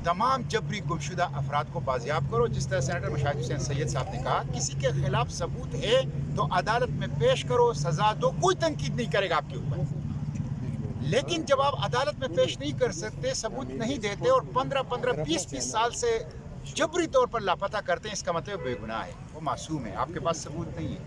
तमाम जबरी गुमशुदा अफराद को बाजियाब करो। जिस तरह सेनेटर मुशाहिद हुसैन सैयद साहब ने कहा, किसी के खिलाफ सबूत है तो अदालत में पेश करो, सजा दो, कोई तनकीद नहीं करेगा आपके ऊपर। लेकिन जब आप अदालत में पेश नहीं कर सकते, सबूत नहीं देते और 15-15, 20-20 साल से जबरी तौर पर लापता करते हैं, इसका मतलब बेगुनाह है, वो मासूम है, आपके पास सबूत नहीं है।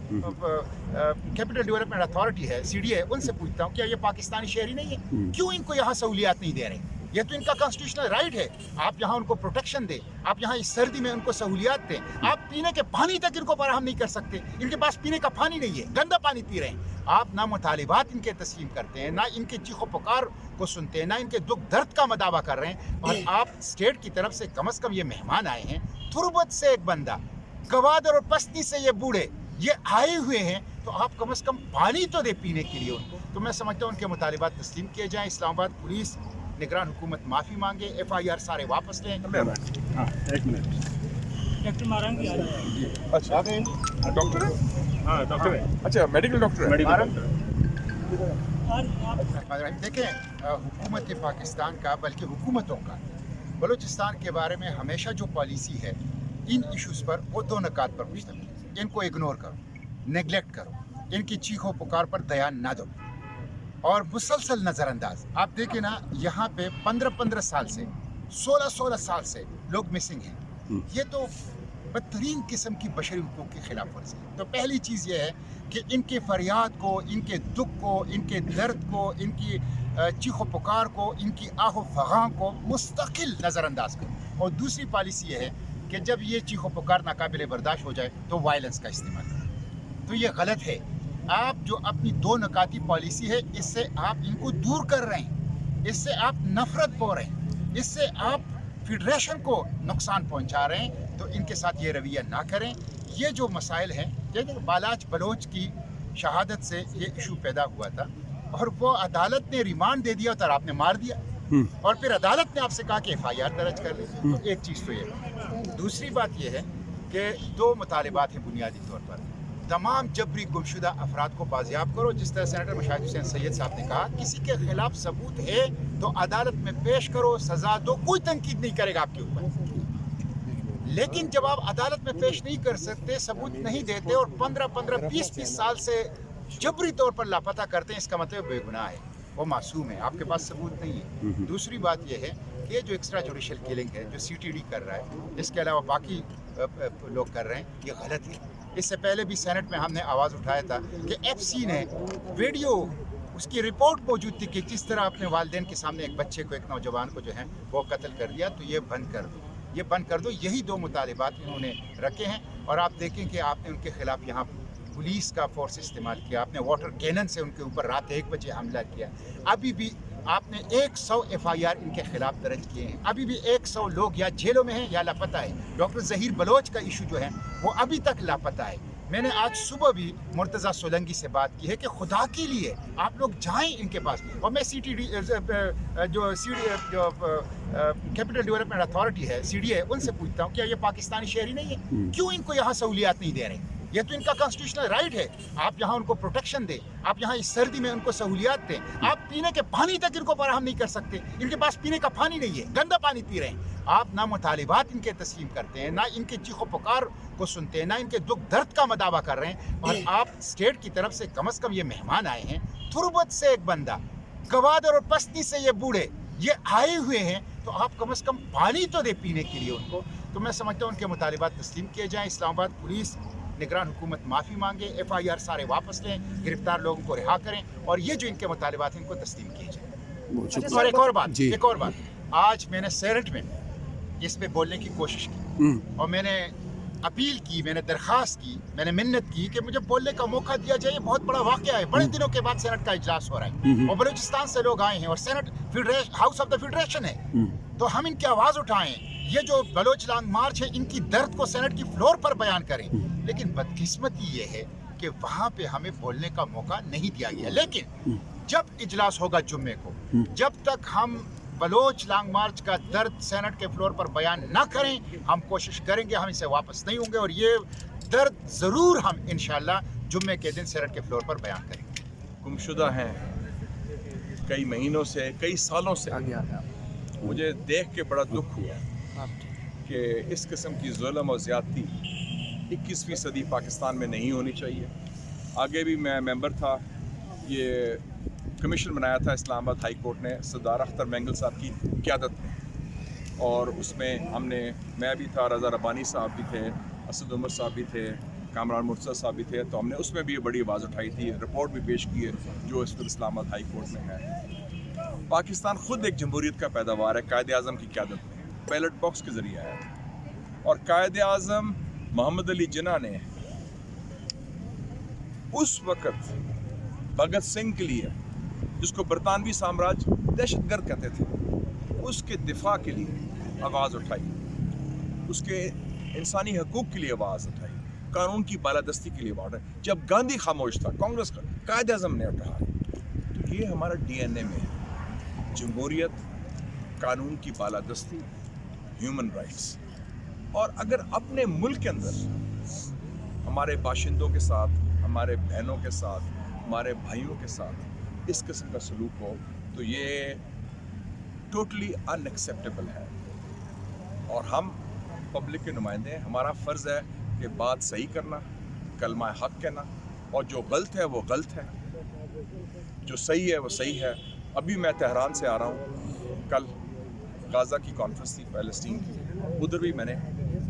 कैपिटल डेवलपमेंट अथॉरिटी है, सीडी है, उनसे पूछता हूँ क्या ये पाकिस्तानी शहरी नहीं है? क्यों इनको यहाँ सहूलियात नहीं दे रहे? ये तो इनका कॉन्स्टिट्यूशनल राइट है। आप यहाँ उनको प्रोटेक्शन दें, आप यहाँ इस सर्दी में उनको सहूलियात दें। आप पीने के पानी तक इनको फराहम नहीं कर सकते, इनके पास पीने का पानी नहीं है, गंदा पानी पी रहे हैं। आप ना मुतालिबात इनके तस्लीम करते हैं, ना इनके चीखो पुकार को सुनते हैं, ना इनके दुख दर्द का मदावा कर रहे हैं। और आप स्टेट की तरफ से कम अज़ कम ये मेहमान आए हैं, तुरबत से एक बंदा, गवादर और पस्ती से ये बूढ़े ये आए हुए हैं, तो आप कम अज़ कम पानी तो दे पीने के लिए उनको। तो मैं समझता हूँ उनके मुतालिबात तस्लीम किए जाएँ। इस्लामाबाद पुलिस निगरान हुकूमत माफ़ी मांगे, FIR सारे वापस लें। हाँ, एक मिनट। डॉक्टर मारंग भी आ रहे हैं। अच्छा, डॉक्टर है? हाँ, डॉक्टर है। अच्छा, मेडिकल डॉक्टर है। और आप देखें, हुकूमत पाकिस्तान का, बल्कि हुकूमतों का बलूचिस्तान के बारे में हमेशा जो पॉलिसी है, इन इश्यूज़ पर वो दो नकात पर मुश्तमिल है। इनको इग्नोर करो, नेगलेक्ट करो, इनकी चीखों पुकार पर ध्यान ना दो और मुसलसल नज़रअंदाज। आप देखें ना, यहाँ पे 15-15 साल से, 16-16 साल से लोग मिसिंग हैं। ये तो बदतरीन किस्म की बशरी हुकूक की खिलाफ वर्जी है। तो पहली चीज़ ये है कि इनके फरियाद को, इनके दुख को, इनके दर्द को, इनकी चीखो पुकार को, इनकी आहो फगां को मुस्तकिल नज़रअंदाज करो। और दूसरी पॉलिसी ये है कि जब ये चीखो पुकार नाकाबिले बर्दाश्त हो जाए तो वायलेंस का इस्तेमाल करो। तो ये गलत है। आप जो अपनी दो नकाती पॉलिसी है, इससे आप इनको दूर कर रहे हैं, इससे आप नफरत बो रहे हैं, इससे आप फेडरेशन को नुकसान पहुंचा रहे हैं। तो इनके साथ ये रवैया ना करें। ये जो मसाइल हैं, जैसे बालाच बलोच की शहादत से ये इशू पैदा हुआ था और वो अदालत ने रिमांड दे दिया और आपने मार दिया, और फिर अदालत ने आपसे कहा कि FIR दर्ज कर ली। तो एक चीज़ तो ये है। दूसरी बात ये है कि दो मुतालिबात हैं बुनियादी तौर पर। तमाम जबरी गुमशुदा अफराद को बाजियाब करो। जिस तरह सेनेटर मुशाहिद हुसैन सैयद साहब ने कहा, किसी के खिलाफ सबूत है तो अदालत में पेश करो, सजा दो, कोई तनकीद नहीं करेगा आपके ऊपर। लेकिन जब आप अदालत में पेश नहीं कर सकते, सबूत नहीं देते और 15-15, 20-20 साल से जबरी तौर पर लापता करते हैं, इसका मतलब बेगुनाह है, वो मासूम है, आपके पास सबूत नहीं है। दूसरी बात यह है कि ये जो एक्स्ट्रा जुडिशल किलिंग है, जो CTD कर रहा है, इसके अलावा बाकी लोग कर रहे हैं, ये गलत है। इससे पहले भी सेनेट में हमने आवाज़ उठाया था कि FC ने वीडियो, उसकी रिपोर्ट मौजूद थी कि किस तरह अपने वालिदैन के सामने एक बच्चे को, एक नौजवान को जो है वो कत्ल कर दिया। तो ये बंद कर दो, ये बंद कर दो। यही दो मुतालिबात इन्होंने रखे हैं। और आप देखें कि आपने उनके खिलाफ यहाँ पुलिस का फोर्स इस्तेमाल किया, आपने वाटर कैनन से उनके ऊपर रात 1 बजे हमला किया। अभी भी आपने 100 FIR इनके खिलाफ दर्ज किए हैं। अभी भी 100 लोग या जेलों में हैं या लापता है। डॉक्टर ज़हीर बलोच का इशू जो है वो अभी तक लापता है। मैंने आज सुबह भी मुर्तज़ा सोलंकी से बात की है कि खुदा के लिए आप लोग जाएं इनके पास। और मैं CTD जो कैपिटल डेवलपमेंट अथॉरिटी है, CD है, उनसे पूछता हूँ क्या ये पाकिस्तानी शहरी नहीं है? क्यों इनको यहाँ सहूलियात नहीं दे रहे? ये तो इनका कॉन्स्टिट्यूशनल राइट है। आप यहाँ उनको प्रोटेक्शन दें, आप यहाँ इस सर्दी में उनको सहूलियात दें। आप पीने के पानी तक इनको फराहम नहीं कर सकते, इनके पास पीने का पानी नहीं है, गंदा पानी पी रहे हैं। आप ना मुतालिबात इनके तस्लीम करते हैं, ना इनके चीखो पुकार को सुनते हैं, ना इनके दुख दर्द का मदावा कर रहे हैं। और आप स्टेट की तरफ से कम अज़ कम ये मेहमान आए हैं, तुरबत से एक बंदा, गवादर और पस्ती से ये बूढ़े ये आए हुए हैं, तो आप कम अज़ कम पानी तो दे पीने के लिए उनको। तो मैं समझता हूँ उनके मुतालिबात तस्लीम किए जाएँ। इस्लामाबाद पुलिस निगरान हुकूमत माफ़ी मांगे, FIR सारे वापस लें, गिरफ्तार लोगों को रिहा करें और ये जो इनके मुतालिबात हैं इनको तस्लीम किए जाए। और एक और बात, आज मैंने सेनेट में इस पे बोलने की कोशिश की और मैंने अपील की, मैंने दरख्वास्त की, मैंने मिन्नत की कि मुझे बोलने का मौका दिया जाए। बहुत बड़ा वाक़या है, बड़े दिनों के बाद सेनेट का इजलास हो रहा है और बलूचिस्तान से लोग आए हैं और senate house of the federation है, तो हम इनकी आवाज़ उठाएं। ये जो बलोच लॉन्ग मार्च है, इनकी दर्द को सेनेट की फ्लोर पर बयान करें। लेकिन बदकिस्मती ये है कि वहाँ पे हमें बोलने का मौका नहीं दिया गया। लेकिन जब इजलास होगा जुम्मे को, जब तक हम बलोच लॉन्ग मार्च का दर्द सेनेट के फ्लोर पर बयान ना करें, हम कोशिश करेंगे, हम इसे वापस नहीं होंगे और ये दर्द ज़रूर हम इंशाअल्लाह जुम्मे के दिन सेनेट के फ्लोर पर बयान करेंगे। गुमशुदा हैं कई महीनों से, कई सालों से, मुझे देख के बड़ा दुख हुआ कि इस किस्म की जुल्म और ज़्यादती 21वीं सदी पाकिस्तान में नहीं होनी चाहिए। आगे भी मैं मेंबर था, ये कमीशन बनाया था इस्लामाबाद हाई कोर्ट ने सरदार अख्तर मैंगल साहब की क़यादत में, और उसमें मैं भी था, रज़ा रब्बानी साहब भी थे, असद उमर साहब भी थे, कामरान मुर्तज़ा साहब भी थे। तो हमने उसमें भी बड़ी आवाज़ उठाई थी, रिपोर्ट भी पेश की है जो इस वक्त इस्लामाबाद हाई कोर्ट में है। पाकिस्तान ख़ुद एक जमहूरियत का पैदावार है, कायद आज़म की क़यादत में बैलेट बॉक्स के ज़रिए आया, और कायद आज़म मोहम्मद अली जिन्ना ने उस वक़्त भगत सिंह के लिए, जिसको बरतानवी साम्राज्य दहशतगर्द कहते थे, उसके दिफा के लिए आवाज़ उठाई, उसके इंसानी हकूक़ के लिए आवाज़ उठाई, कानून की बालादस्ती के लिए आवाज़ उठाई। जब गांधी खामोश था, कांग्रेस का कायद आज़म ने उठाया। तो ये हमारा DNA में है, जमहूरियत, कानून की बालादस्ती, ह्यूमन राइट्स। और अगर अपने मुल्क के अंदर हमारे बाशिंदों के साथ, हमारे बहनों के साथ, हमारे भाइयों के साथ इस किस्म का सलूक हो, तो ये टोटली अनएक्सेप्टेबल है। और हम पब्लिक के नुमाइंदे हैं, हमारा फ़र्ज़ है कि बात सही करना, कलमा हक़ कहना, और जो गलत है वो गलत है, जो सही है वो सही है। अभी मैं तेहरान से आ रहा हूँ, कल गाज़ा की कॉन्फ्रेंस थी पैलेस्टीन की, उधर भी मैंने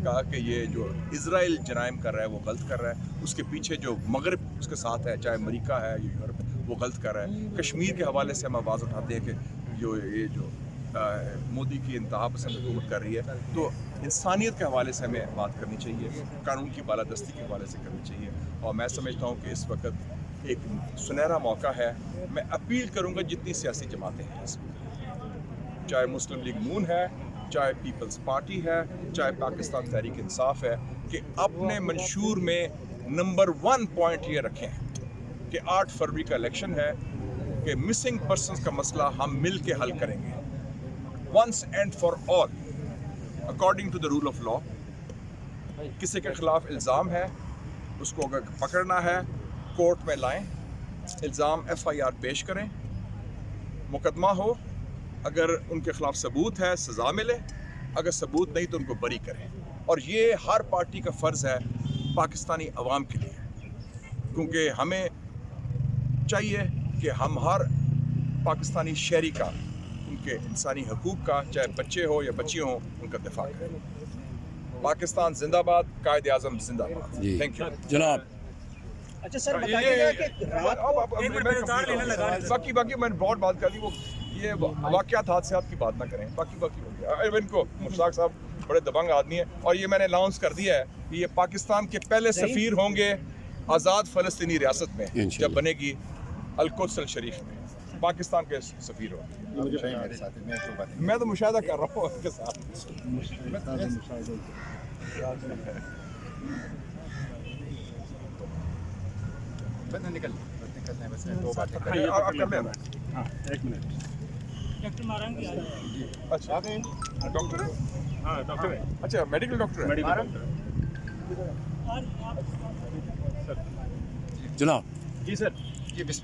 कहा कि ये जो इज़राइल जराइम कर रहा है वो गलत कर रहा है, उसके पीछे जो मगरब उसके साथ है, चाहे अमेरिका है या यूरोप, वो गलत कर रहा है। कश्मीर के हवाले से हम आवाज़ उठाते हैं कि जो मोदी की इंतहा पसंद हुकूमत कर रही है, तो इंसानियत के हवाले से हमें बात करनी चाहिए, कानून की बालादस्ती के हवाले से करनी चाहिए। और मैं समझता हूँ कि इस वक्त एक सुनहरा मौका है। मैं अपील करूँगा जितनी सियासी जमातें हैं इस वक्त, चाहे मुस्लिम लीग नून है, चाहे पीपल्स पार्टी है, चाहे पाकिस्तान तहरीक इंसाफ है, कि अपने मंशूर में नंबर 1 पॉइंट ये रखें कि 8 फरवरी का इलेक्शन है, कि मिसिंग पर्सनस का मसला हम मिल के हल करेंगे once and for all according to the rule of law। किसी के खिलाफ इल्ज़ाम है, उसको अगर पकड़ना है कोर्ट में लाएं, इल्ज़ाम FIR पेश करें, मुकदमा हो, अगर उनके खिलाफ सबूत है सज़ा मिले, अगर सबूत नहीं तो उनको बरी करें। और ये हर पार्टी का फ़र्ज़ है पाकिस्तानी अवाम के लिए, क्योंकि हमें चाहिए कि हम हर पाकिस्तानी शहरी का, उनके इंसानी हकूक़ का, चाहे बच्चे हो या बच्चियाँ हो, उनका दिफा करें। पाकिस्तान जिंदाबाद, कायद आज़म जिंदाबाद। थैंक यू जनाब। अच्छा सर, बताइएगा कि रात को एक मिनट उतार लेना लगा। बाकी मैंने बहुत बात कर दी, वो ये वाक़यात हादसात की बात ना करें, बाकी हो गया। इनको मुश्ताक साहब बड़े दबंग आदमी है, और ये मैंने अनाउंस कर दिया है कि ये पाकिस्तान के पहले सफ़ीर होंगे आज़ाद फ़लस्तीनी रियासत में, जब बनेगी अल-कुद्स अल-शरीफ में, पाकिस्तान के सफ़ीर होंगे। मेरे साथ है, मैं तो मुशाहिदा कर रहा हूँ उनके साथ। निकलते हैं, बस 2 बातें हाँ, ये आप कर लेना। हाँ, एक मिनट। डॉक्टर मारंग आ रहे हैं। अच्छा डॉक्टर है? हाँ डॉक्टर है। अच्छा मेडिकल डॉक्टर है। Medical doctor. जनाब। जी सर। जी बिस्मिल्लाह।